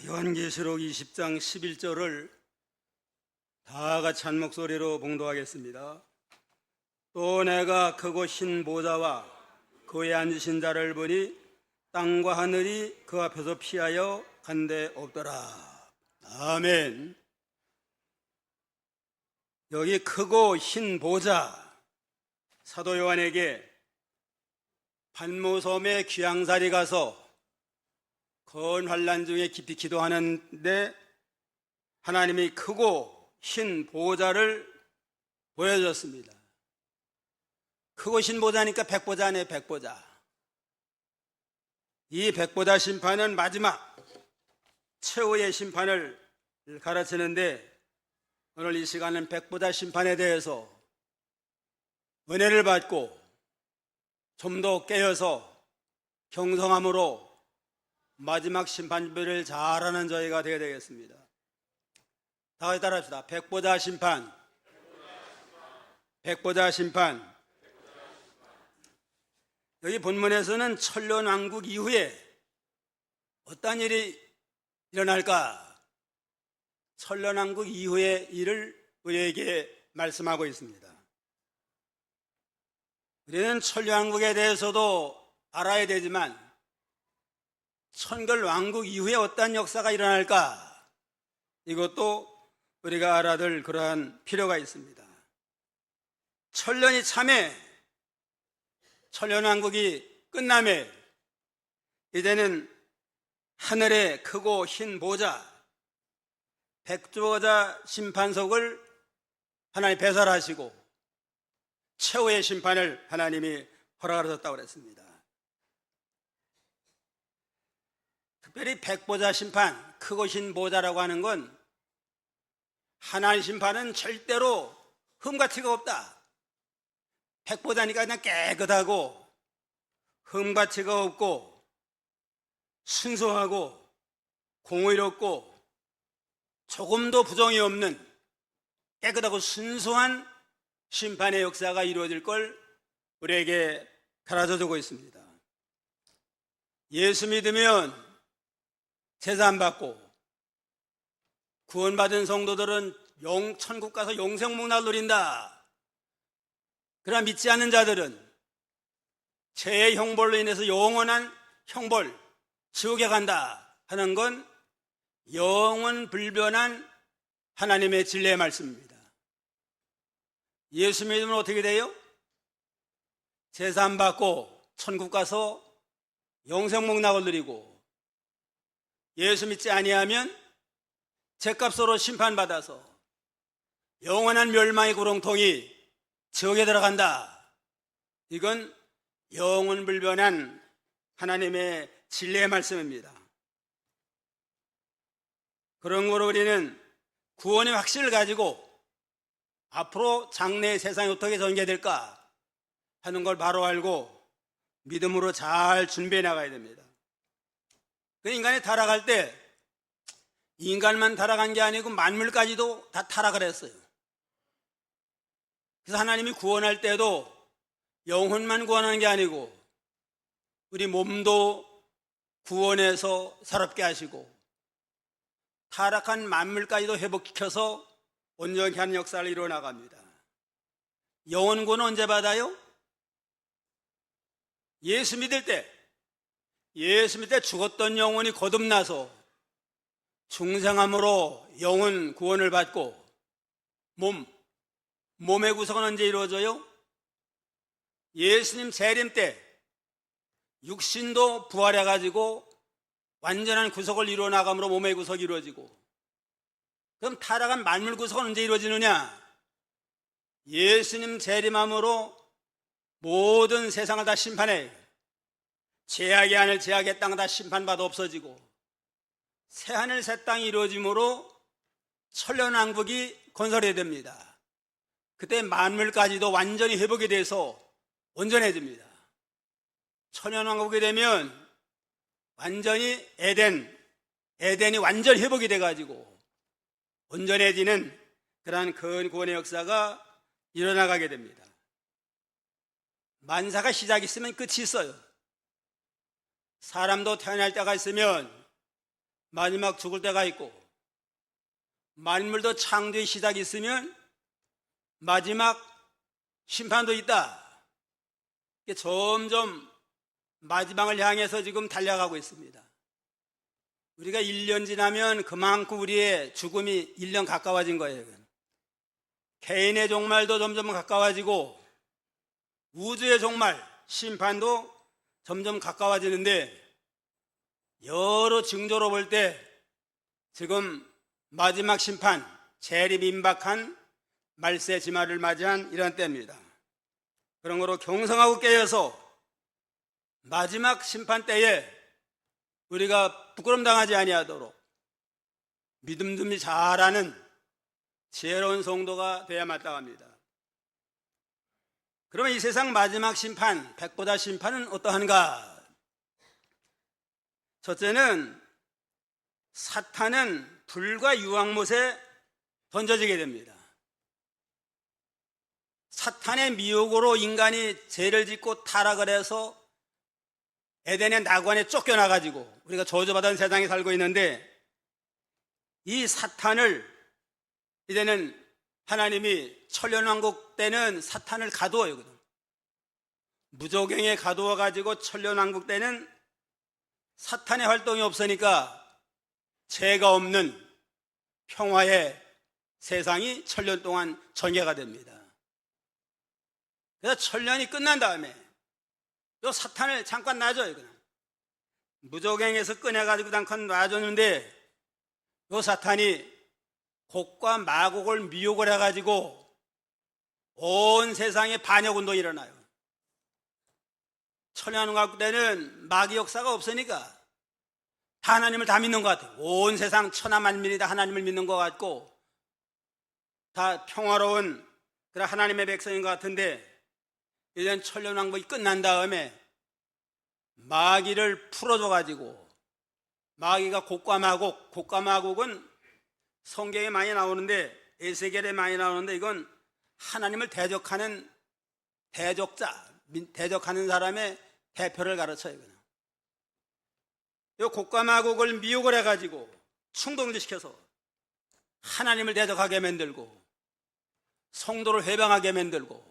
요한계시록 20장 11절을 다 같이 한 목소리로 봉독하겠습니다. 또 내가 크고 흰 보좌와 그에 앉으신 자를 보니 땅과 하늘이 그 앞에서 피하여 간데 없더라. 아멘. 여기 크고 흰 보좌, 사도 요한에게 반모섬에 귀양살이 가서 건 환난 중에 깊이 기도하는데 하나님이 크고 흰 보좌를 보여줬습니다. 크고 흰 보좌니까 백보자네, 백보자. 이 백보자 심판은 마지막 최후의 심판을 가르치는데 오늘 이 시간은 백보자 심판에 대해서 은혜를 받고 좀 더 깨어서 경성함으로 마지막 심판 준비를 잘하는 저희가 되어야 되겠습니다. 다 같이 따라합시다. 백보자 심판, 백보자 심판. 여기 본문에서는 천년왕국 이후에 어떤 일이 일어날까? 천년왕국 이후의 일을 우리에게 말씀하고 있습니다. 우리는 천년왕국에 대해서도 알아야 되지만 천걸왕국 이후에 어떤 역사가 일어날까? 이것도 우리가 알아둘 그러한 필요가 있습니다. 천년이 참에 천년왕국이 끝남에 이제는 하늘의 크고 흰 보좌, 백보자 심판석을 하나님 배설하시고 최후의 심판을 하나님이 허락하셨다고 그랬습니다. 특별히 백보자 심판, 크고 흰 보좌라고 하는 건 하나님 심판은 절대로 흠가티가 없다. 백보자니까 그냥 깨끗하고 흠가티가 없고 순수하고 공의롭고 조금도 부정이 없는 깨끗하고 순수한 심판의 역사가 이루어질 걸 우리에게 가르쳐주고 있습니다. 예수 믿으면 제사 안 받고 구원받은 성도들은 천국 가서 영생 복락을 누린다. 그러나 믿지 않는 자들은 죄의 형벌로 인해서 영원한 형벌, 지옥에 간다 하는 건 영원 불변한 하나님의 진리의 말씀입니다. 예수 믿으면 어떻게 돼요? 제사 안 받고 천국 가서 영생 복락을 누리고 예수 믿지 아니하면 죄값으로 심판받아서 영원한 멸망의 구렁텅이 지옥에 들어간다. 이건 영원불변한 하나님의 진리의 말씀입니다. 그런 거로 우리는 구원의 확신을 가지고 앞으로 장래의 세상이 어떻게 전개될까 하는 걸 바로 알고 믿음으로 잘 준비해 나가야 됩니다. 그 인간이 타락할 때 인간만 타락한 게 아니고 만물까지도 다 타락을 했어요. 그래서 하나님이 구원할 때도 영혼만 구원하는 게 아니고 우리 몸도 구원해서 새롭게 하시고 타락한 만물까지도 회복시켜서 온전히 하는 역사를 이루어 나갑니다. 영혼 구원은 언제 받아요? 예수 믿을 때 죽었던 영혼이 거듭나서 중생함으로 영혼 구원을 받고 몸의 구속은 언제 이루어져요? 예수님 재림 때 육신도 부활해가지고 완전한 구속을 이루어 나감으로 몸의 구속이 이루어지고 그럼 타락한 만물 구속은 언제 이루어지느냐? 예수님 재림함으로 모든 세상을 다 심판해 죄악의 하늘 죄악의 땅 다 심판받아 없어지고 새하늘 새 땅이 이루어짐으로 천년왕국이 건설이 됩니다. 그때 만물까지도 완전히 회복이 돼서 온전해집니다. 천년왕국이 되면 완전히 에덴이 완전히 회복이 돼가지고 온전해지는 그러한 큰 구원의 역사가 일어나가게 됩니다. 만사가 시작이 있으면 끝이 있어요. 사람도 태어날 때가 있으면 마지막 죽을 때가 있고, 만물도 창조의 시작이 있으면 마지막 심판도 있다. 이게 점점 마지막을 향해서 지금 달려가고 있습니다. 우리가 1년 지나면 그만큼 우리의 죽음이 1년 가까워진 거예요. 개인의 종말도 점점 가까워지고 우주의 종말, 심판도 점점 가까워지는데, 여러 징조로 볼 때 지금 마지막 심판, 재림 임박한 말세 지마를 맞이한 이런 때입니다. 그런 거로 경성하고 깨어서 마지막 심판 때에 우리가 부끄럼 당하지 아니하도록 믿음듬이 잘하는 지혜로운 성도가 되어야 마땅합니다. 그러면 이 세상 마지막 심판, 백보다 심판은 어떠한가? 첫째는 사탄은 불과 유황못에 던져지게 됩니다. 사탄의 미혹으로 인간이 죄를 짓고 타락을 해서 에덴의 낙원에 쫓겨나가지고 우리가 저주받은 세상에 살고 있는데, 이 사탄을 이제는 하나님이 천년왕국 때는 사탄을 가두어요. 무저갱에 가두어가지고 천년왕국 때는 사탄의 활동이 없으니까 죄가 없는 평화의 세상이 천년 동안 전개가 됩니다. 그래서 천년이 끝난 다음에 요 사탄을 잠깐 놔줘요. 그냥 무저갱에서 꺼내가지고 잠깐 놔줬는데, 요 사탄이 곡과 마곡을 미혹을 해가지고 온 세상에 반역운동이 일어나요. 천년왕국 때는 마귀 역사가 없으니까 다 하나님을 다 믿는 것 같아요. 온 세상 천하 만민이 다 하나님을 믿는 것 같고 다 평화로운 그런 하나님의 백성인 것 같은데, 이젠 천년왕국이 끝난 다음에 마귀를 풀어줘가지고, 마귀가 곡과 마곡, 곡과 마곡은 성경에 많이 나오는데, 에세겔에 많이 나오는데, 이건 하나님을 대적하는 대적자, 대적하는 사람의 대표를 가르쳐요. 이 곡과 마곡을 미혹을 해가지고 충동시켜서 하나님을 대적하게 만들고 성도를 회방하게 만들고,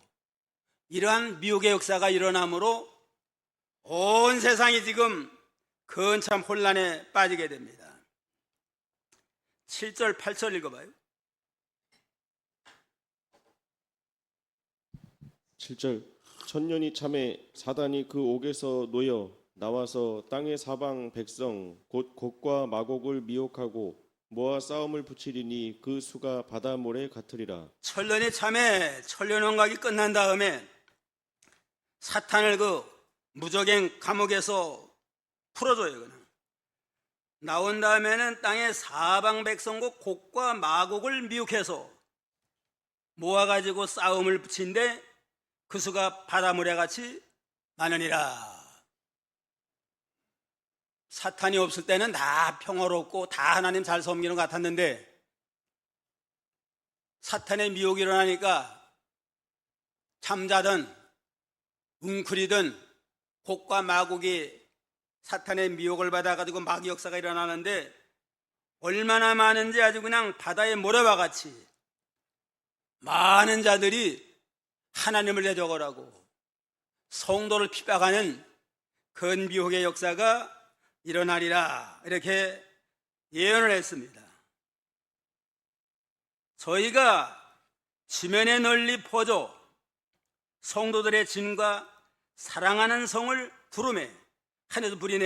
이러한 미혹의 역사가 일어나므로 온 세상이 지금 근참 혼란에 빠지게 됩니다. 7절, 8절 읽어봐요. 7절. 천년이 참에 사단이 그 옥에서 놓여 나와서 땅의 사방 백성 곧 곡과 마곡을 미혹하고 모아 싸움을 붙이리니 그 수가 바다모래 같으리라. 천년이 참에 천년왕국이 끝난 다음에 사탄을 그 무저갱 감옥에서 풀어줘요. 그냥 나온 다음에는 땅의 사방 백성국 곡과 마곡을 미혹해서 모아가지고 싸움을 붙인데 그 수가 바다모래같이 많으니라. 사탄이 없을 때는 다 평화롭고 다 하나님 잘 섬기는 것 같았는데, 사탄의 미혹이 일어나니까 잠자든 웅크리든 곡과 마곡이 사탄의 미혹을 받아가지고 마귀 역사가 일어나는데, 얼마나 많은지 아주 그냥 바다의 모래와 같이 많은 자들이 하나님을 대적을 하고 성도를 핍박하는 그런 미혹의 역사가 일어나리라, 이렇게 예언을 했습니다. 저희가 지면에 널리 퍼져 성도들의 진과 사랑하는 성을 두루매 하늘에서 불이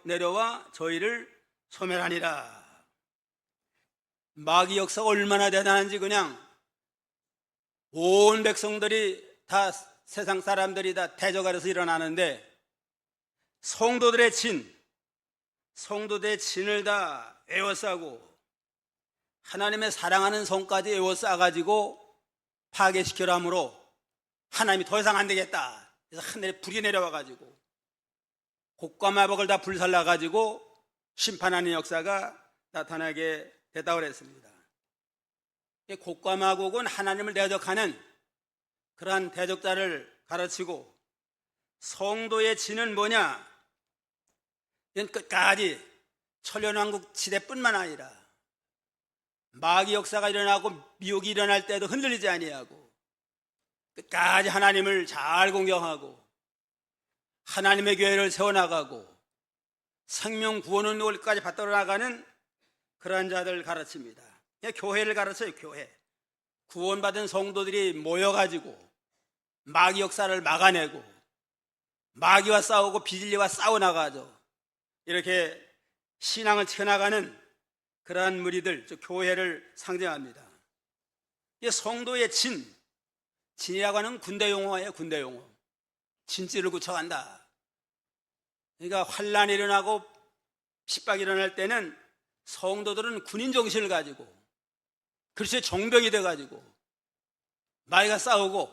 내려와 저희를 소멸하니라. 마귀 역사가 얼마나 대단한지 그냥 온 백성들이 다, 세상 사람들이 다 대적 아래서 일어나는데, 성도들의 진을 다 에워싸고 하나님의 사랑하는 성까지 에워싸가지고 파괴시키려 함으로 하나님이 더 이상 안 되겠다. 그래서 하늘에 불이 내려와가지고 곡과 마곡을 다 불살라가지고 심판하는 역사가 나타나게 됐다고 그랬습니다. 곡과 마곡은 하나님을 대적하는 그러한 대적자를 가르치고, 성도의 진은 뭐냐? 이건 끝까지 천년왕국 시대뿐만 아니라 마귀 역사가 일어나고 미혹이 일어날 때도 흔들리지 아니하고 끝까지 하나님을 잘 공경하고 하나님의 교회를 세워나가고 생명 구원의 놀까지 받들어 나가는 그러한 자들을 가르칩니다. 교회를 가르쳐요. 교회. 구원받은 성도들이 모여가지고 마귀 역사를 막아내고 마귀와 싸우고 비진리와 싸워나가죠. 이렇게 신앙을 지켜나가는 그러한 무리들, 즉 교회를 상징합니다. 이게 성도의 진이라고 하는 군대 용어예요. 군대 용어. 진지를 구쳐간다. 그러니까 환란이 일어나고 핍박이 일어날 때는 성도들은 군인 정신을 가지고 그리스도의 정병이 돼가지고 마귀가 싸우고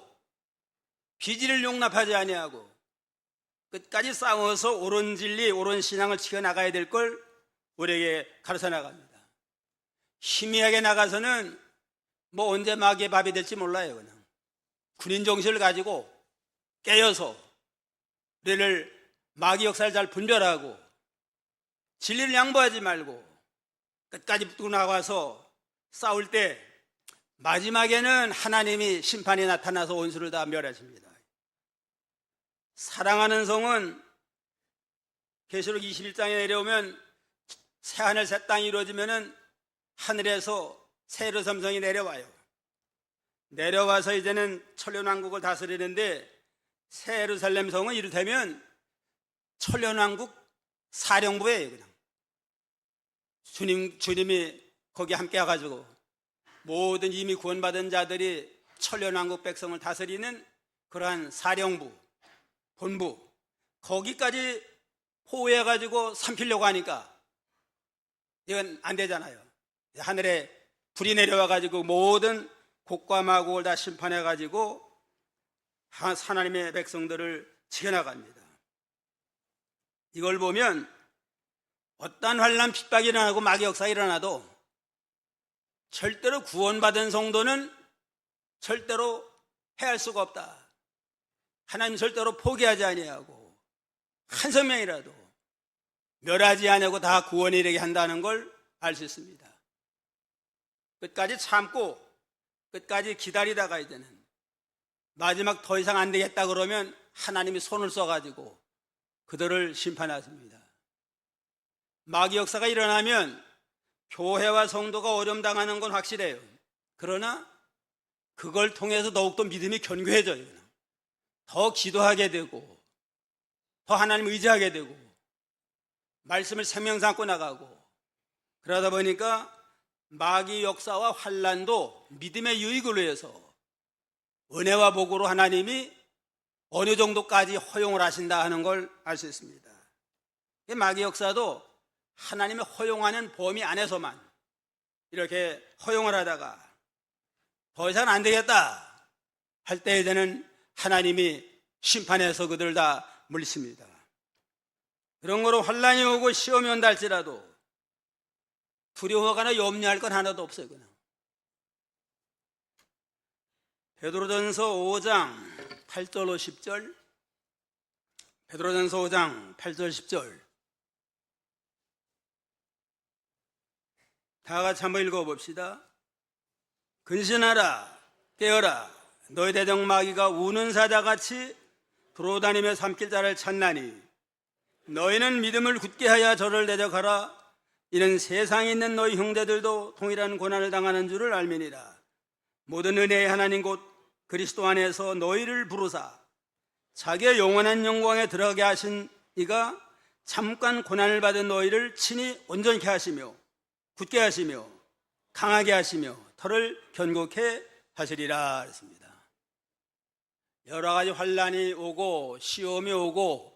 비질을 용납하지 아니하고 끝까지 싸워서 옳은 진리, 옳은 신앙을 지켜나가야 될 걸 우리에게 가르쳐 나갑니다. 희미하게 나가서는 뭐 언제 마귀의 밥이 될지 몰라요. 그냥 군인 정신을 가지고 깨어서 우리를 마귀 역사를 잘 분별하고 진리를 양보하지 말고 끝까지 붙고 나가서 싸울 때 마지막에는 하나님이 심판이 나타나서 원수를 다 멸하십니다. 사랑하는 성은 계시록 21장에 내려오면 새하늘 새 땅이 이루어지면은 하늘에서 새 예루살렘 성이 내려와서 이제는 천년왕국을 다스리는데 새 예루살렘 성은 이를테면 천년왕국 사령부예요. 그냥 주님이 거기 함께 와가지고 모든 이미 구원받은 자들이 천년왕국 백성을 다스리는 그러한 사령부, 본부, 거기까지 포위해가지고 삼키려고 하니까 이건 안 되잖아요. 하늘에 불이 내려와가지고 모든 곡과 마곡을 다 심판해가지고 하나님의 백성들을 지켜나갑니다. 이걸 보면 어떠한 환난 핍박이 일어나고 마귀 역사가 일어나도 절대로 구원받은 성도는 절대로 해할 수가 없다. 하나님 절대로 포기하지 아니하고 한 생명이라도 멸하지 아니하고 다 구원에 이르게 한다는 걸 알 수 있습니다. 끝까지 참고 끝까지 기다리다가 이제는 마지막 더 이상 안 되겠다 그러면 하나님이 손을 써가지고 그들을 심판하십니다. 마귀 역사가 일어나면 교회와 성도가 어려움당하는 건 확실해요. 그러나 그걸 통해서 더욱더 믿음이 견고해져요. 더 기도하게 되고 더 하나님 의지하게 되고 말씀을 생명 삼고 나가고 그러다 보니까 마귀 역사와 환난도 믿음의 유익을 위해서 은혜와 복으로 하나님이 어느 정도까지 허용을 하신다 하는 걸 알 수 있습니다. 마귀 역사도 하나님의 허용하는 범위 안에서만 이렇게 허용을 하다가 더 이상 안 되겠다 할 때 이제는 하나님이 심판해서 그들을 다 물리칩니다. 그런 거로 환난이 오고 시험이 온다 할지라도 두려워하거나 염려할 건 하나도 없어요. 그냥 베드로전서 5장 8절로 10절, 베드로전서 5장 8절 10절 다 같이 한번 읽어봅시다. 근신하라, 깨어라. 너희 대적 마귀가 우는 사자같이 돌아다니며 삼킬 자를 찾나니 너희는 믿음을 굳게 하여 저를 대적하라. 이는 세상에 있는 너희 형제들도 동일한 고난을 당하는 줄을 알미니라. 모든 은혜의 하나님 곧 그리스도 안에서 너희를 부르사 자기의 영원한 영광에 들어가게 하신 이가 잠깐 고난을 받은 너희를 친히 온전케 하시며 굳게 하시며 강하게 하시며 털을 견고케 하시리라 했습니다. 여러 가지 환난이 오고 시험이 오고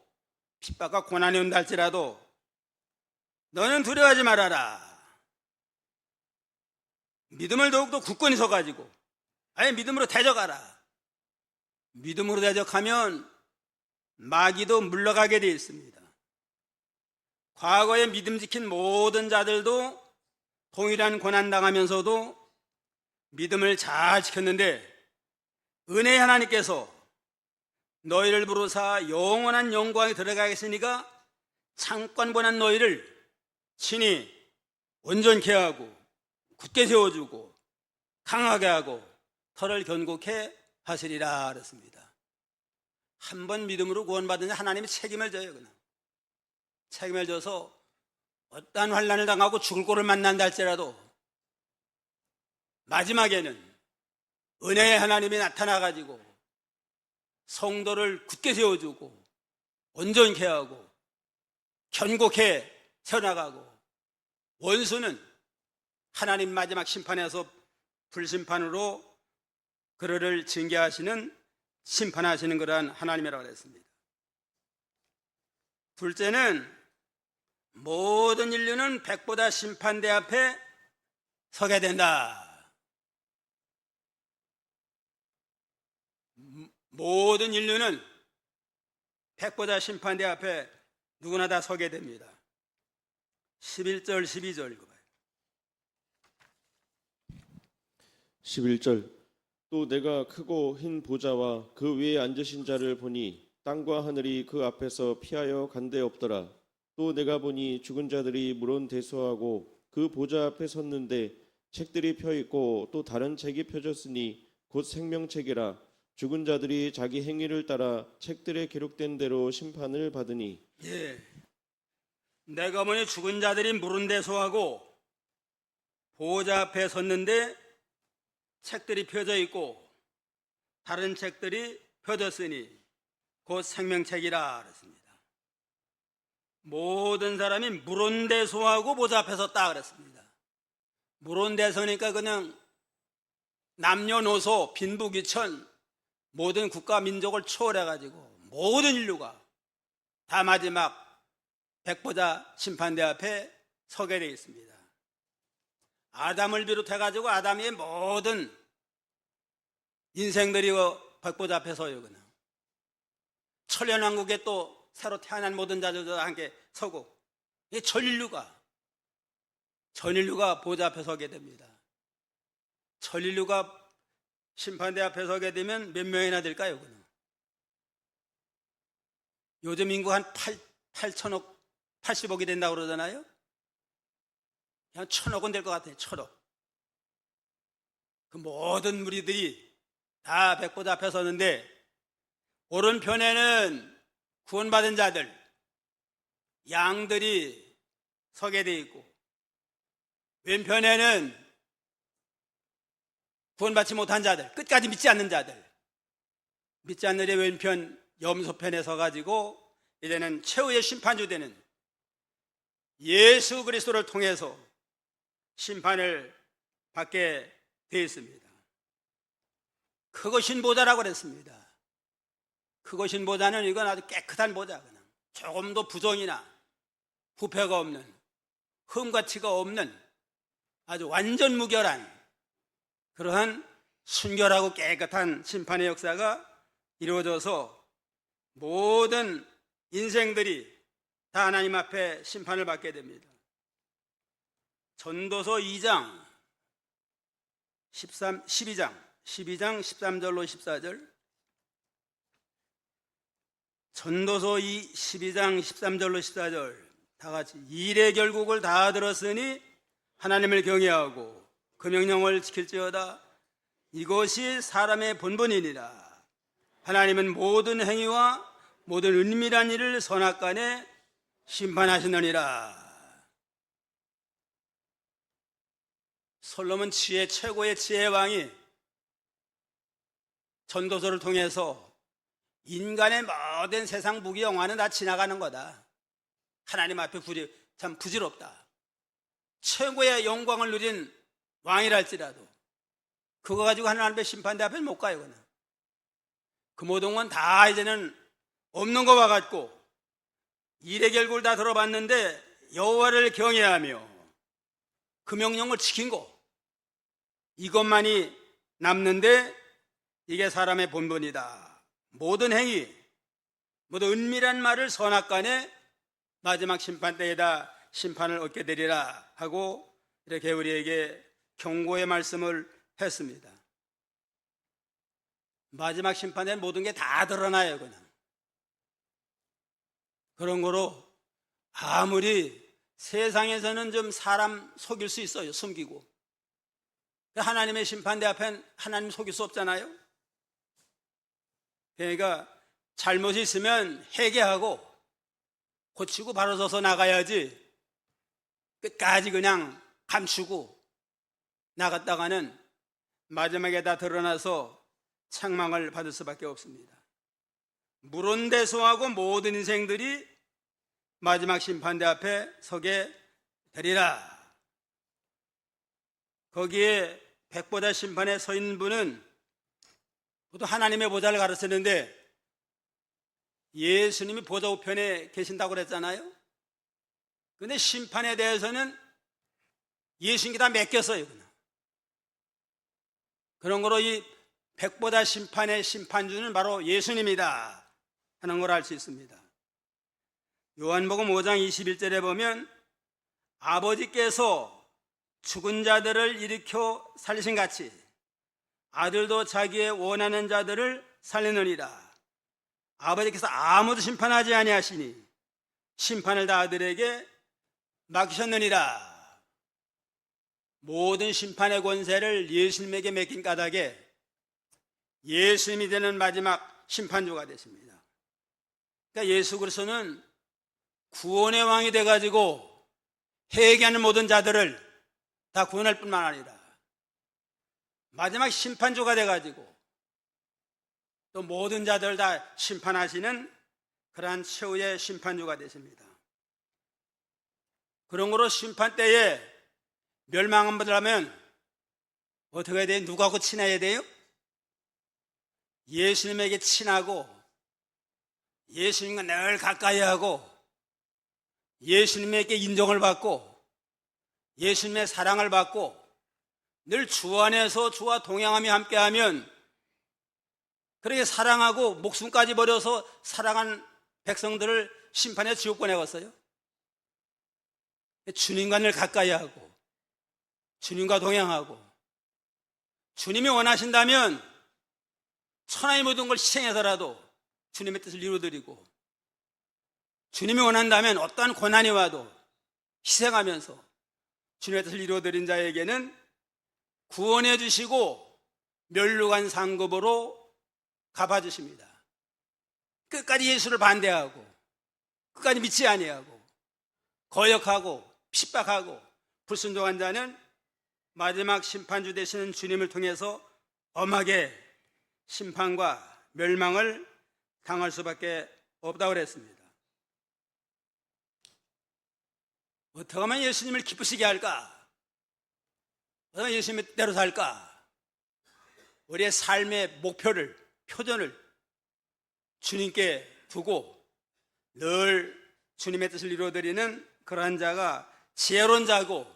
핍박과 고난이 온다 할지라도 너는 두려워하지 말아라. 믿음을 더욱더 굳건히 서가지고 아예 믿음으로 대적하라. 믿음으로 대적하면 마귀도 물러가게 되어 있습니다. 과거에 믿음 지킨 모든 자들도 동일한 고난 당하면서도 믿음을 잘 지켰는데 은혜의 하나님께서 너희를 부르사 영원한 영광에 들어가겠으니까 잠깐 보난 너희를 친히 온전케 하고 굳게 세워주고 강하게 하고 터를 견고케 하시리라 그랬습니다. 한 번 믿음으로 구원받은 하나님이 책임을 져요. 그냥 책임을 져서 어떠한 환난을 당하고 죽을 꼴을 만난다 할지라도 마지막에는 은혜의 하나님이 나타나가지고 성도를 굳게 세워주고 온전케 하고 견고케 세워나가고, 원수는 하나님 마지막 심판에서 불심판으로 그를 징계하시는, 심판하시는 그러한 하나님이라고 했습니다. 둘째는 모든 인류는 백보다 심판대 앞에 서게 된다. 모든 인류는 백보다 심판대 앞에 누구나 다 서게 됩니다. 11절 12절 읽어봐요. 11절 또 내가 크고 흰 보좌와 그 위에 앉으신 자를 보니 땅과 하늘이 그 앞에서 피하여 간데 없더라. 또 내가 보니 죽은 자들이 물론 대수하고 그 보좌 앞에 섰는데 책들이 펴 있고 또 다른 책이 펴졌으니 곧 생명책이라. 죽은 자들이 자기 행위를 따라 책들에 기록된 대로 심판을 받으니. 예, 내가 보니 죽은 자들이 물은 대수하고 보좌 앞에 섰는데 책들이 펴져 있고 다른 책들이 펴졌으니 곧 생명책이라 그랬습니다. 모든 사람이 물은 대수하고 보좌 앞에 섰다 그랬습니다. 물은 대수니까 그냥 남녀노소 빈부귀천 모든 국가 민족을 초월해가지고 모든 인류가 다 마지막 백보자 심판대 앞에 서게 되어 있습니다. 아담을 비롯해가지고 아담의 모든 인생들이 백보자 앞에 서요. 그냥 천년왕국에 또 새로 태어난 모든 자들과 함께 서고, 이 전인류가 보좌 앞에 서게 됩니다. 전인류가 심판대 앞에 서게 되면 몇 명이나 될까요? 그냥 요즘 인구 한 8천억 80억이 된다고 그러잖아요. 그냥 1,000억은 될 것 같아요. 1,000억. 그 모든 무리들이 다 백보자 앞에 서는데, 오른편에는 구원받은 자들, 양들이 서게 돼 있고, 왼편에는 구원받지 못한 자들, 끝까지 믿지 않는 자들, 믿지 않는 자의 왼편 염소편에 서가지고 이제는 최후의 심판주 되는 예수 그리스도를 통해서 심판을 받게 되어 있습니다. 크고신 보좌라고 그랬습니다. 크고신 보좌는 이건 아주 깨끗한 보좌, 그냥 조금도 부정이나 부패가 없는, 흠과 티가 없는 아주 완전 무결한 그러한 순결하고 깨끗한 심판의 역사가 이루어져서 모든 인생들이 다 하나님 앞에 심판을 받게 됩니다. 전도서 2장 12장 13절로 14절, 전도서 12장 13절로 14절 다 같이. 일의 결국을 다 들었으니 하나님을 경외하고 그 명령을 지킬지어다. 이것이 사람의 본분이니라. 하나님은 모든 행위와 모든 은밀한 일을 선악간에 심판하시느니라. 솔로몬 최고의 지혜의 왕이 전도서를 통해서 인간의 모든 세상 무기 영화는 다 지나가는 거다. 하나님 앞에 참 부질없다. 최고의 영광을 누린 왕이랄지라도 그거 가지고 하나님 앞에 심판대 앞에 못 가요. 그는. 그 모든 건 다 이제는 없는 것과 같고, 일의 결국을 다 들어봤는데 여호와를 경외하며 그 명령을 지킨 거, 이것만이 남는데 이게 사람의 본분이다. 모든 행위, 모든 은밀한 말을 선악간에 마지막 심판 때에다 심판을 얻게 되리라 하고 이렇게 우리에게 경고의 말씀을 했습니다. 마지막 심판에 모든 게 다 드러나요. 그냥 그런 거로 아무리 세상에서는 좀 사람 속일 수 있어요. 숨기고. 하나님의 심판대 앞엔 하나님 속일 수 없잖아요. 그러니까 잘못이 있으면 회개하고 고치고 바로 서서 나가야지, 끝까지 그냥 감추고 나갔다가는 마지막에 다 드러나서 책망을 받을 수밖에 없습니다. 물론대소하고 모든 인생들이 마지막 심판대 앞에 서게 되리라. 거기에 백보자 심판에 서 있는 분은 보통 하나님의 보좌를 가르치는데 예수님이 보좌 우편에 계신다고 그랬잖아요. 그런데 심판에 대해서는 예수님께 다 맡겼어요. 그냥. 그런 거로 이 백보자 심판의 심판주는 바로 예수님이다 하는 걸 알 수 있습니다. 요한복음 5장 21절에 보면 아버지께서 죽은 자들을 일으켜 살리신 같이 아들도 자기의 원하는 자들을 살리느니라. 아버지께서 아무도 심판하지 아니하시니 심판을 다 아들에게 맡기셨느니라. 모든 심판의 권세를 예수님에게 맡긴 까닭에 예수님이 되는 마지막 심판주가 되십니다. 그러니까 예수 그리스도는 구원의 왕이 돼가지고 회개하는 모든 자들을 다 구원할 뿐만 아니라 마지막 심판주가 돼가지고 또 모든 자들 다 심판하시는 그러한 최후의 심판주가 되십니다. 그런 거로 심판 때에 멸망한 분들하면 어떻게 해야 돼요? 누구하고 친해야 돼요? 예수님에게 친하고 예수님과 늘 가까이 하고 예수님에게 인정을 받고 예수님의 사랑을 받고 늘 주 안에서 주와 동행하며 함께하면, 그렇게 사랑하고 목숨까지 버려서 사랑한 백성들을 심판의 지옥 보내갔어요. 주님과 늘 가까이 하고 주님과 동행하고 주님이 원하신다면 천하의 모든 걸 희생해서라도 주님의 뜻을 이루어드리고, 주님이 원한다면 어떠한 고난이 와도 희생하면서 주님의 뜻을 이루어드린 자에게는 구원해 주시고 멸류관 상급으로 갚아주십니다. 끝까지 예수를 반대하고 끝까지 믿지 아니하고 거역하고 핍박하고 불순종한 자는 마지막 심판주 되시는 주님을 통해서 엄하게 심판과 멸망을 당할 수밖에 없다고 그랬습니다. 어떻게 하면 예수님을 기쁘시게 할까? 어떻게 하면 예수님의 뜻대로 살까? 우리의 삶의 목표를, 표전을 주님께 두고 늘 주님의 뜻을 이루어드리는 그러한 자가 지혜로운 자고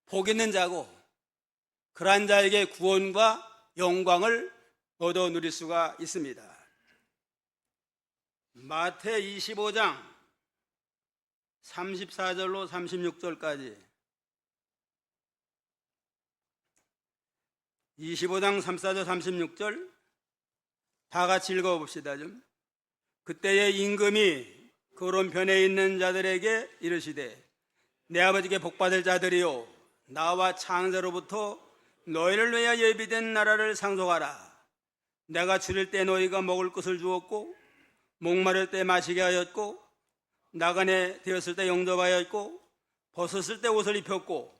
복 있는 자고, 그러한 자에게 구원과 영광을 얻어 누릴 수가 있습니다. 마태 25장 34절로 36절까지, 25장 34절 36절 다 같이 읽어봅시다. 좀. 그때의 임금이 그 오른편에 있는 자들에게 이르시되, 내 아버지께 복받을 자들이요, 나와 창세로부터 너희를 위하여 예비된 나라를 상속하라. 내가 줄일 때 너희가 먹을 것을 주었고, 목마를 때 마시게 하였고, 나그네 되었을 때 영접하였고, 벗었을 때 옷을 입혔고,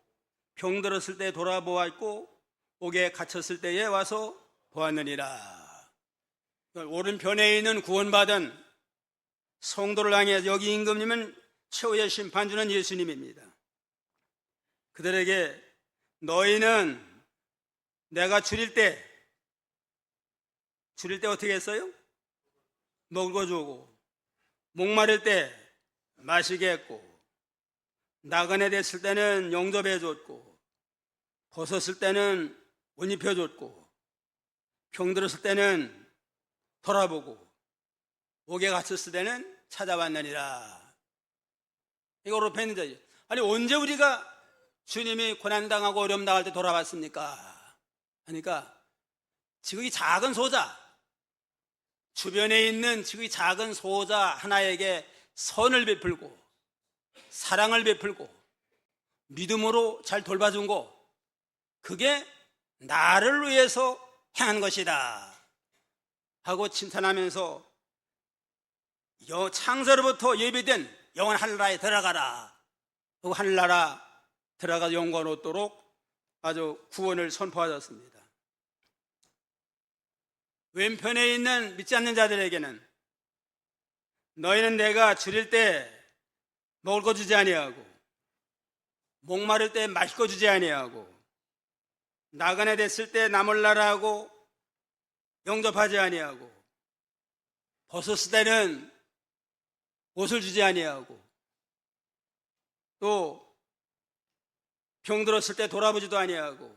병들었을 때 돌아보았고, 옥에 갇혔을 때에 와서 보았느니라. 오른편에 있는 구원받은 성도를 향해, 여기 임금님은 최후의 심판주는 예수님입니다. 그들에게 너희는 내가 줄일 때 어떻게 했어요? 먹어주고, 목마를 때 마시게 했고, 나그네 됐을 때는 영접해줬고, 벗었을 때는 옷 입혀줬고, 병들었을 때는 돌아보고, 옥에 갇혔을 때는 찾아왔느니라. 이거 오른편인 자죠. 아니, 언제 우리가 주님이 고난당하고 어려움 당할 때 돌아봤습니까? 하니까 지극히 작은 소자, 주변에 있는 지극히 작은 소자 하나에게 선을 베풀고 사랑을 베풀고 믿음으로 잘 돌봐준 거, 그게 나를 위해서 행한 것이다 하고 칭찬하면서 창세로부터 예비된 영원 하늘나라에 들어가라. 그 하늘나라 들어가서 영광을 얻도록 아주 구원을 선포하셨습니다. 왼편에 있는 믿지 않는 자들에게는 너희는 내가 줄일 때 먹을 거 주지 아니하고 목마를 때 마실 거 주지 아니하고 나그네 됐을 때 나몰라라 하고 영접하지 아니하고 벗었을 때는 옷을 주지 아니하고 또 병들었을 때 돌아보지도 아니하고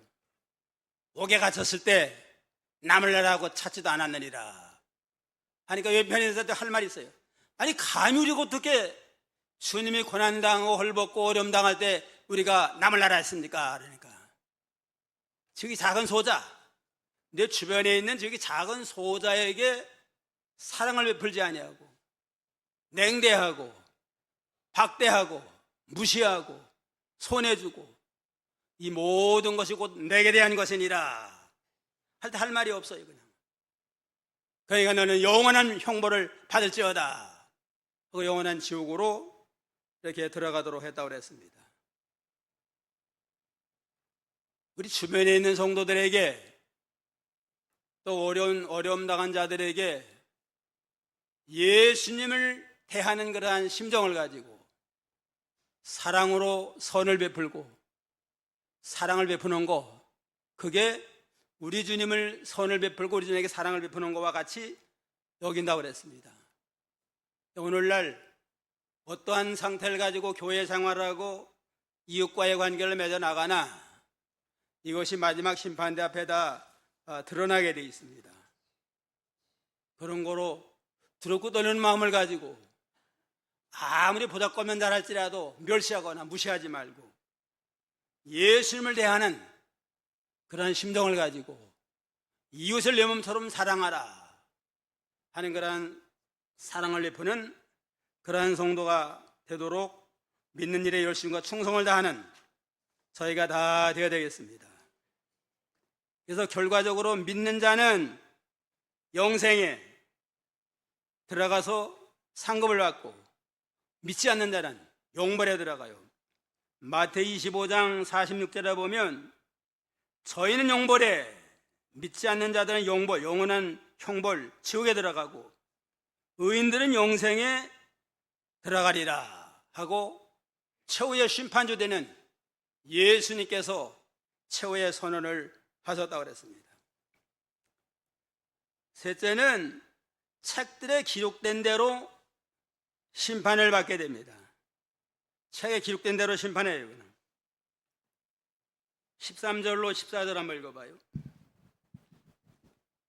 옥에 갇혔을 때 나몰라라 하고 찾지도 않았느니라 하니까 왼편에서 할 말이 있어요. 아니 감히 우리가 어떻게 주님이 고난당하고 헐벗고 어려움당할 때 우리가 나몰라라 했습니까? 그러니까 저기 작은 소자, 내 주변에 있는 저기 작은 소자에게 사랑을 베풀지 아니하고 냉대하고 박대하고 무시하고 손해주고 이 모든 것이 곧 내게 대한 것이니라 할 때 할 말이 없어요. 그냥 그러니까 너는 영원한 형벌을 받을지어다 하고 영원한 지옥으로 이렇게 들어가도록 했다고 그랬습니다. 우리 주변에 있는 성도들에게 또 어려움 당한 자들에게 예수님을 대하는 그러한 심정을 가지고 사랑으로 선을 베풀고 사랑을 베푸는 거, 그게 우리 주님을 선을 베풀고 우리 주님에게 사랑을 베푸는 것과 같이 여긴다고 그랬습니다. 오늘날 어떠한 상태를 가지고 교회 생활하고 이웃과의 관계를 맺어 나가나 이것이 마지막 심판대 앞에 다 드러나게 되어 있습니다. 그런 거로 두렵고 떨리는 마음을 가지고 아무리 보잘것만 잘할지라도 멸시하거나 무시하지 말고 예수님을 대하는 그런 심정을 가지고 이웃을 내 몸처럼 사랑하라 하는 그런 사랑을 베푸는 그러한 성도가 되도록 믿는 일에 열심과 충성을 다하는 저희가 다 되어야 되겠습니다. 그래서 결과적으로 믿는 자는 영생에 들어가서 상급을 받고 믿지 않는 자는 영벌에 들어가요. 마태이 25장 46절에 보면 저희는 영벌에, 믿지 않는 자들은 영벌, 영원한 형벌, 지옥에 들어가고 의인들은 영생에 들어가리라 하고 최후의 심판주 되는 예수님께서 최후의 선언을 하셨다고 그랬습니다. 셋째는 책들에 기록된 대로 심판을 받게 됩니다. 책에 기록된 대로 심판해요. 13절로 14절 한번 읽어봐요.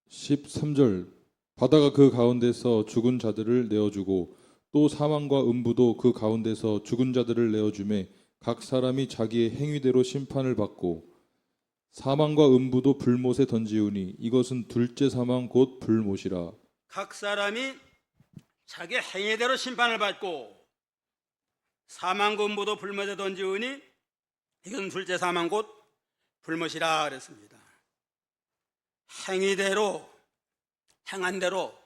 13절 바다가 그 가운데서 죽은 자들을 내어주고 또 사망과 음부도 그 가운데서 죽은 자들을 내어주매 각 사람이 자기의 행위대로 심판을 받고 사망과 음부도 불못에 던지우니 이것은 둘째 사망 곧 불못이라. 각 사람이 자기 행위대로 심판을 받고 사망과 음부도 불못에 던지우니 이건 둘째 사망 곧 불못이라 그랬습니다. 행위대로 행한 대로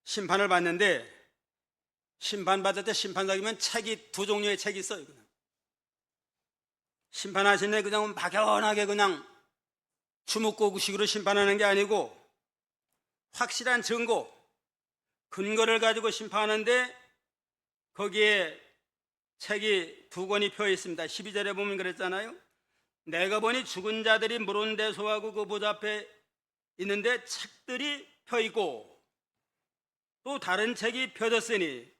심판을 받는데 심판받을 때 심판사기면 책이 두 종류의 책이 있어요. 그냥 심판하시는 데 그냥 막연하게 그냥 주먹구구식으로 심판하는 게 아니고 확실한 증거, 근거를 가지고 심판하는데 거기에 책이 두 권이 펴 있습니다. 12절에 보면 그랬잖아요. 내가 보니 죽은 자들이 물온대소하고 그 보좌 앞에 있는데 책들이 펴 있고 또 다른 책이 펴졌으니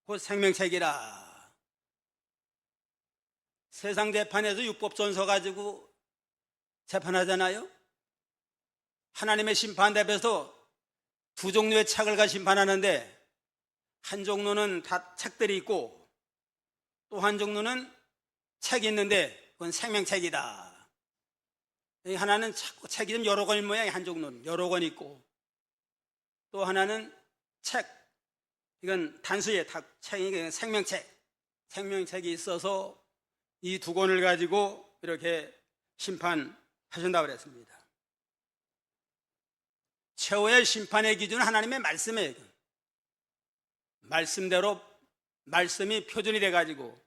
곧 생명책이라. 세상 재판에서 율법전서 가지고 재판하잖아요. 하나님의 심판 앞에서 두 종류의 책을 가 심판하는데 한 종류는 다 책들이 있고 또 한 종류는 책이 있는데 그건 생명책이다. 하나는 책이 좀 여러 권인 모양이, 한 종류는 여러 권 있고 또 하나는 책, 이건 단수의 책이 생명책, 생명책이 있어서 이 두 권을 가지고 이렇게 심판하신다고 그랬습니다. 최후의 심판의 기준은 하나님의 말씀이에요. 말씀대로 말씀이 표준이 돼가지고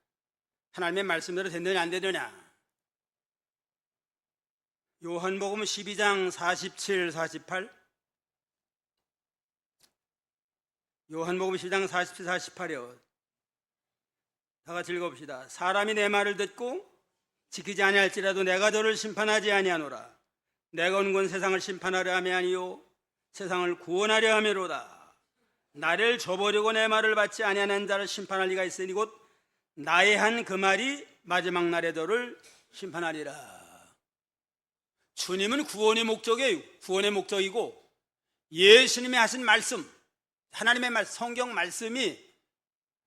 하나님의 말씀대로 됐느냐 안 되느냐. 요한복음 12장 47, 48 요한복음 12장 47, 48이요. 다 같이 읽어봅시다. 사람이 내 말을 듣고 지키지 아니할지라도 내가 저를 심판하지 아니하노라. 내가 온 건 세상을 심판하려 함이 아니요 세상을 구원하려 함이로다. 나를 저버리고 내 말을 받지 아니하는 자를 심판할 리가 있으니 곧 나의 한 그 말이 마지막 날에 저를 심판하리라. 주님은 구원의 목적이에요. 구원의 목적이고 예수님이 하신 말씀, 하나님의 말, 성경 말씀이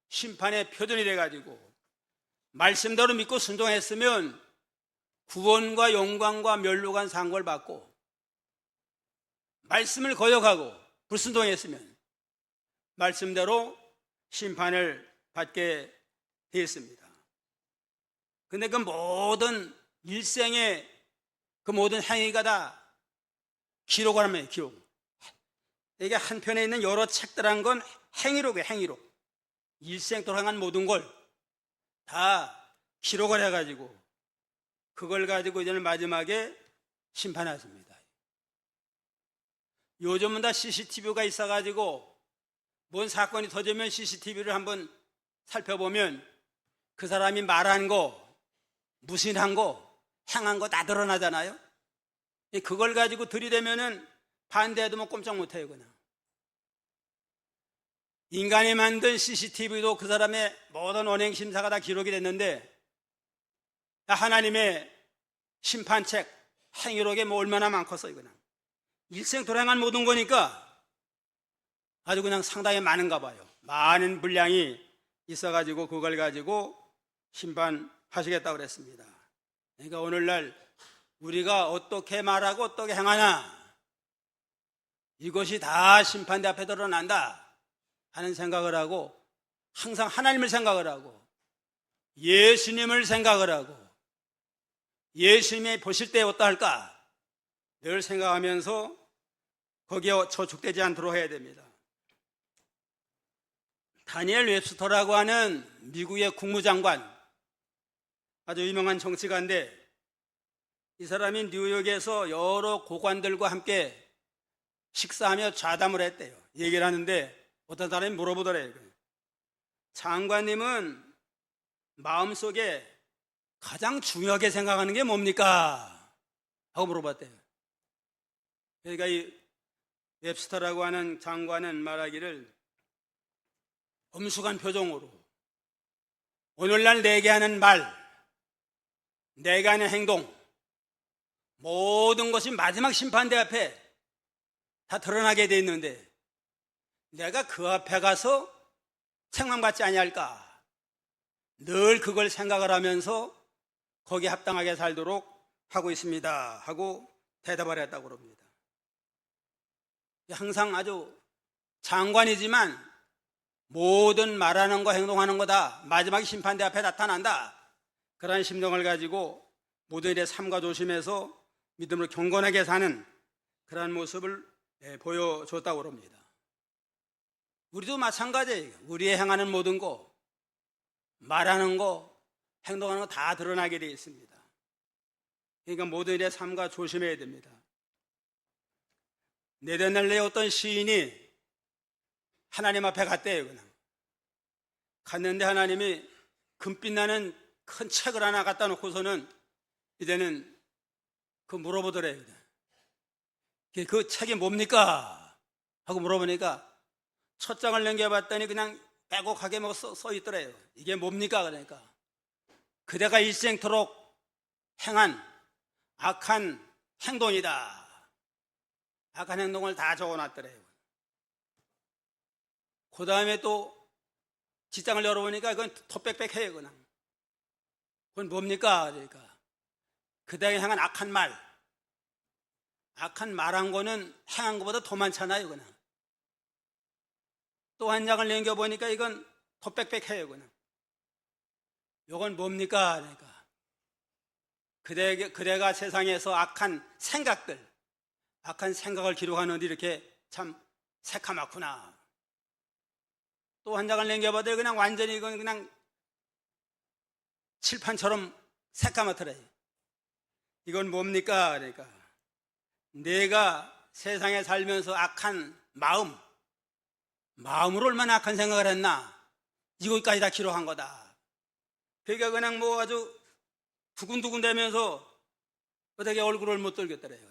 심판의 표준이 돼가지고 말씀대로 믿고 순종했으면 구원과 영광과 멸류관 상고를 받고, 말씀을 거역하고 불순종했으면 말씀대로 심판을 받게 되었습니다. 근데 그 모든 일생의 그 모든 행위가 다 기록을 하면 기록. 이게 한편에 있는 여러 책들한 건 행위록이에요. 행위록. 일생 동안 한 모든 걸 다 기록을 해가지고 그걸 가지고 이제는 마지막에 심판하십니다. 요즘은 다 CCTV가 있어가지고 뭔 사건이 터지면 CCTV를 한번 살펴보면 그 사람이 말한 거, 무신한 거, 행한 거 다 드러나잖아요. 그걸 가지고 들이대면은 반대해도 뭐 꼼짝 못해요. 그냥 인간이 만든 CCTV도 그 사람의 모든 언행 심사가 다 기록이 됐는데 하나님의 심판책 행위록에 뭐 얼마나 많겠어요. 그냥 일생 돌아간 모든 거니까 아주 그냥 상당히 많은가 봐요. 많은 분량이 있어가지고 그걸 가지고 심판하시겠다고 그랬습니다. 그러니까 오늘날 우리가 어떻게 말하고 어떻게 행하나 이것이 다 심판대 앞에 드러난다 하는 생각을 하고, 항상 하나님을 생각을 하고 예수님을 생각을 하고 예수님이 보실 때 어떠할까 늘 생각하면서 거기에 저축되지 않도록 해야 됩니다. 다니엘 웹스터라고 하는 미국의 국무장관, 아주 유명한 정치가인데 이 사람이 뉴욕에서 여러 고관들과 함께 식사하며 좌담을 했대요. 얘기를 하는데 어떤 사람이 물어보더래요. 장관님은 마음속에 가장 중요하게 생각하는 게 뭡니까? 하고 물어봤대요. 그러니까 이 웹스터라고 하는 장관은 말하기를 엄숙한 표정으로 오늘날 내게 하는 말, 내가 하는 행동, 모든 것이 마지막 심판대 앞에 다 드러나게 돼 있는데 내가 그 앞에 가서 책망받지 아니할까? 늘 그걸 생각을 하면서 거기에 합당하게 살도록 하고 있습니다 하고 대답을 했다고 그럽니다. 항상 아주 장관이지만 모든 말하는 거 행동하는 거다 마지막 심판대 앞에 나타난다, 그러한 심정을 가지고 모든 일의 삶과 조심해서 믿음으로 경건하게 사는 그러한 모습을 보여줬다고 그럽니다. 우리도 마찬가지예요. 우리의 행하는 모든 거, 말하는 거, 행동하는 거 다 드러나게 되어 있습니다. 그러니까 모든 일의 삶과 조심해야 됩니다. 네덜란드의 어떤 시인이 하나님 앞에 갔대요. 그냥 갔는데 하나님이 금빛 나는 큰 책을 하나 갖다 놓고서는 이제는 그 물어보더래요. 그 책이 뭡니까? 하고 물어보니까 첫 장을 넘겨봤더니 그냥 빼곡하게 뭐 써 있더래요. 이게 뭡니까? 그러니까 그대가 일생토록 행한 악한 행동이다. 악한 행동을 다 적어놨더래요. 그 다음에 또 직장을 열어보니까 그건 토빽빽해요. 그냥 그건 뭡니까? 그러니까 그대가 행한 악한 말, 악한 말한 거는 행한 것보다 더 많잖아요. 그냥 또 한 장을 넘겨보니까 이건 토빽빽해요. 그냥 요건 뭡니까? 그러니까 그대가 세상에서 악한 생각을 기록하는데 이렇게 참 새카맣구나. 또 한 장을 남겨봐도 그냥 완전히 이건 그냥 칠판처럼 새까맣더래. 이건 뭡니까? 그러니까 내가 세상에 살면서 악한 마음으로 얼마나 악한 생각을 했나, 이거까지 다 기록한 거다. 그러니까 그냥 뭐 아주 두근두근 대면서 어떻게 얼굴을 못 들겠더래요.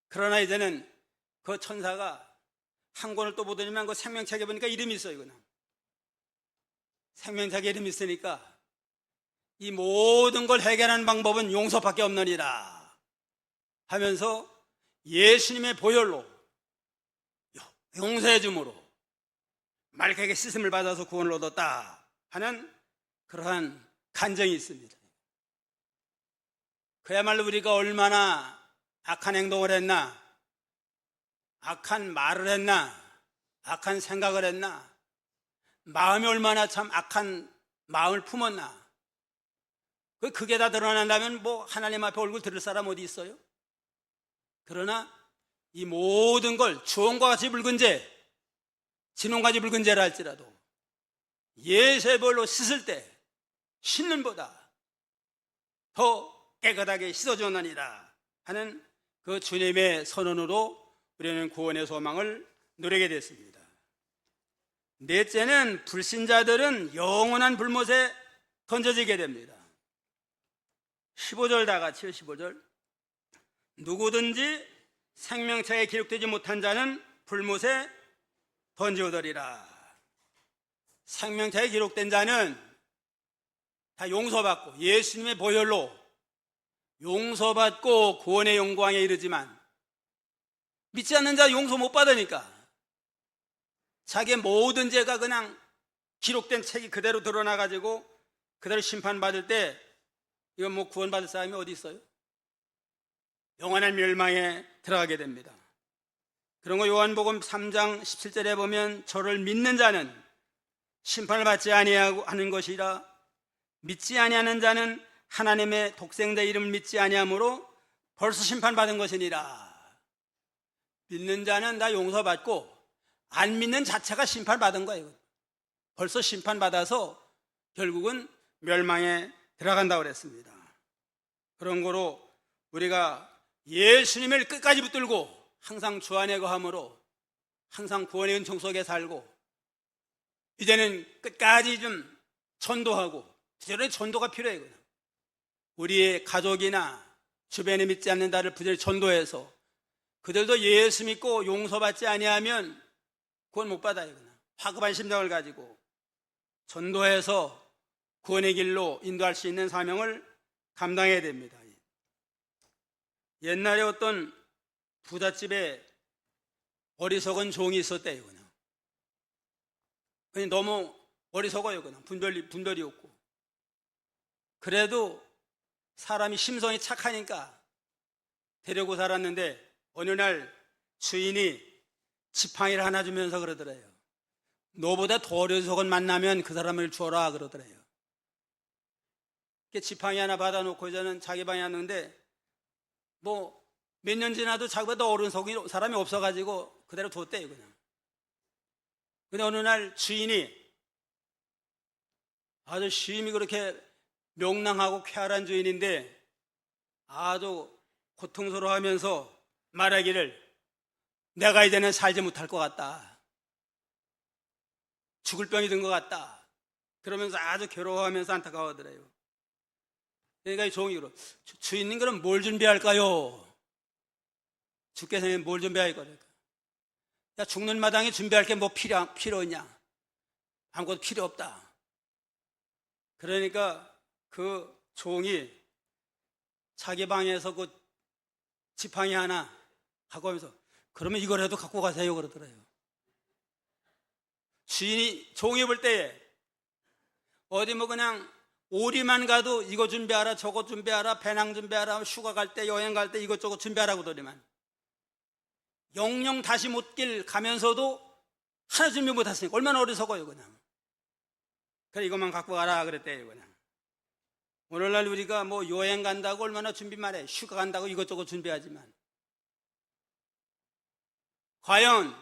그러나 이제는 그 천사가 한 권을 또 보더니만 그 생명책에 보니까 이름이 있어요. 그냥 생명책에 이름이 있으니까 이 모든 걸 해결하는 방법은 용서밖에 없느니라 하면서 예수님의 보혈로 용서해 줌으로 말케게 씻음을 받아서 구원을 얻었다 하는 그러한 간증이 있습니다. 그야말로 우리가 얼마나 악한 행동을 했나, 악한 말을 했나, 악한 생각을 했나, 마음이 얼마나 참 악한 마음을 품었나, 그게 다 드러난다면 뭐 하나님 앞에 얼굴 들을 사람 어디 있어요? 그러나 이 모든 걸 주홍과 같이 붉은 죄, 진홍같이 붉은 죄라 할지라도 예수의 보혈로 씻을 때 씻는 보다 더 깨끗하게 씻어주었느니라 하는 그 주님의 선언으로 우리는 구원의 소망을 누리게 됐습니다. 넷째는 불신자들은 영원한 불못에 던져지게 됩니다. 15절 다 같이요. 15절. 누구든지 생명책에 기록되지 못한 자는 불못에 던지오더리라. 생명책에 기록된 자는 다 용서받고 예수님의 보혈로 용서받고 구원의 영광에 이르지만 믿지 않는 자 용서 못 받으니까 자기의 모든 죄가 그냥 기록된 책이 그대로 드러나가지고 그대로 심판받을 때 이건 뭐 구원받을 사람이 어디 있어요? 영원한 멸망에 들어가게 됩니다. 그런 거 요한복음 3장 17절에 보면 저를 믿는 자는 심판을 받지 아니하고 하는 것이라, 믿지 아니하는 자는 하나님의 독생자 이름을 믿지 아니하므로 벌써 심판받은 것이니라. 믿는 자는 다 용서받고 안 믿는 자체가 심판받은 거예요. 벌써 심판받아서 결국은 멸망에 들어간다고 그랬습니다. 그런 거로 우리가 예수님을 끝까지 붙들고 항상 주 안에 거함으로 항상 구원의 은총 속에 살고 이제는 끝까지 좀 전도하고, 부지런히 전도가 필요해요. 우리의 가족이나 주변에 믿지 않는 자를 부지런히 전도해서 그들도 예수 믿고 용서받지 아니하면 구원 못 받아요. 화급한 심정을 가지고 전도해서 구원의 길로 인도할 수 있는 사명을 감당해야 됩니다. 옛날에 어떤 부잣집에 어리석은 종이 있었대요. 그냥 너무 어리석어요. 그냥 분별이 없고. 그래도 사람이 심성이 착하니까 데리고 살았는데 어느 날 주인이 지팡이를 하나 주면서 그러더래요. 너보다 더 어리석은 만나면 그 사람을 줘라 그러더래요. 지팡이 하나 받아놓고 저는 자기 방에 왔는데 뭐 몇 년 지나도 자기보다 더 어리석은 사람이 없어가지고 그대로 뒀대요. 그냥. 근데 어느 날 주인이 아주 심히 그렇게 명랑하고 쾌활한 주인인데 아주 고통스러워하면서 말하기를 내가 이제는 살지 못할 것 같다. 죽을 병이 든 것 같다. 그러면서 아주 괴로워하면서 안타까워하더래요. 그러니까 이 종이 그러 주인님 그럼 뭘 준비할까요? 죽게 생기면 뭘 준비할 거니까. 야, 죽는 마당에 준비할 게 뭐 필요 있냐? 아무것도 필요 없다. 그러니까 그 종이 자기 방에서 그 지팡이 하나 갖고 오면서 그러면 이거라도 갖고 가세요 그러더래요. 주인이 종이 볼 때에 어디 뭐 그냥 오리만 가도 이거 준비하라 저거 준비하라 배낭 준비하라 휴가 갈 때 여행 갈 때 이것저것 준비하라고 그러더니만 영영 다시 못 길 가면서도 하나 준비 못 했으니까 얼마나 어리석어요 그냥. 그래 이것만 갖고 가라 그랬대요. 그냥. 오늘날 우리가 뭐 여행 간다고 얼마나 준비만 해. 휴가 간다고 이것저것 준비하지만 과연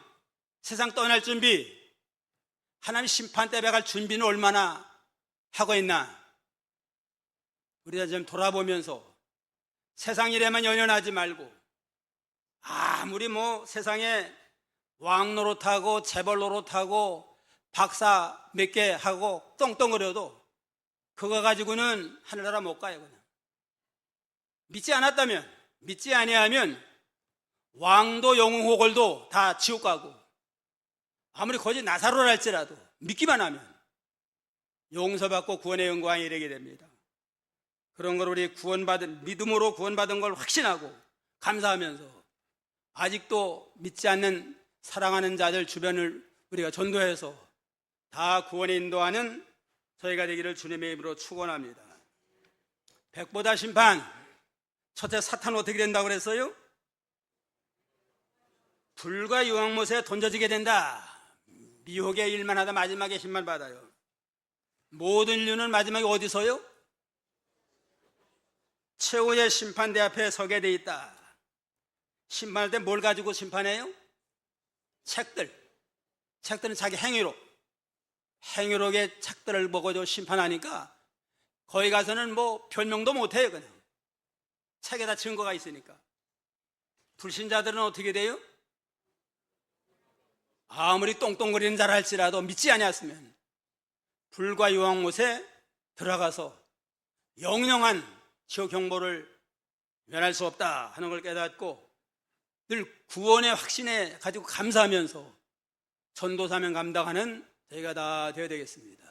세상 떠날 준비, 하나님 심판 때 배갈 준비는 얼마나 하고 있나? 우리가 좀 돌아보면서 세상 일에만 연연하지 말고 아무리 뭐 세상에 왕 노릇하고 재벌 노릇하고 박사 몇 개 하고 떵떵거려도 그거 가지고는 하늘나라 못 가요. 그냥. 믿지 아니하면 왕도 영웅호걸도 다 지옥 가고 아무리 거짓 나사로라 할지라도 믿기만 하면 용서받고 구원의 영광에 이르게 됩니다. 그런 걸 우리 믿음으로 구원받은 걸 확신하고 감사하면서 아직도 믿지 않는 사랑하는 자들 주변을 우리가 전도해서 다 구원에 인도하는 저희가 되기를 주님의 이름으로 축원합니다. 백보다 심판, 첫째 사탄 어떻게 된다고 그랬어요? 불과 유황못에 던져지게 된다. 미혹의 일만 하다 마지막에 힘만 받아요. 모든 인류는 마지막에 어디서요? 최후의 심판대 앞에 서게 돼 있다. 심판할 때 뭘 가지고 심판해요? 책들은 자기 행위록의 책들을 보고 심판하니까 거기 가서는 뭐 별명도 못해요. 그냥 책에다 증거가 있으니까. 불신자들은 어떻게 돼요? 아무리 똥똥거리는 자라 할지라도 믿지 아니었으면 불과 유황못에 들어가서 영영한 지옥 경보를 면할 수 없다 하는 걸 깨닫고 늘 구원의 확신에 가지고 감사하면서 전도사명 감당하는 저희가 다 되어야 되겠습니다.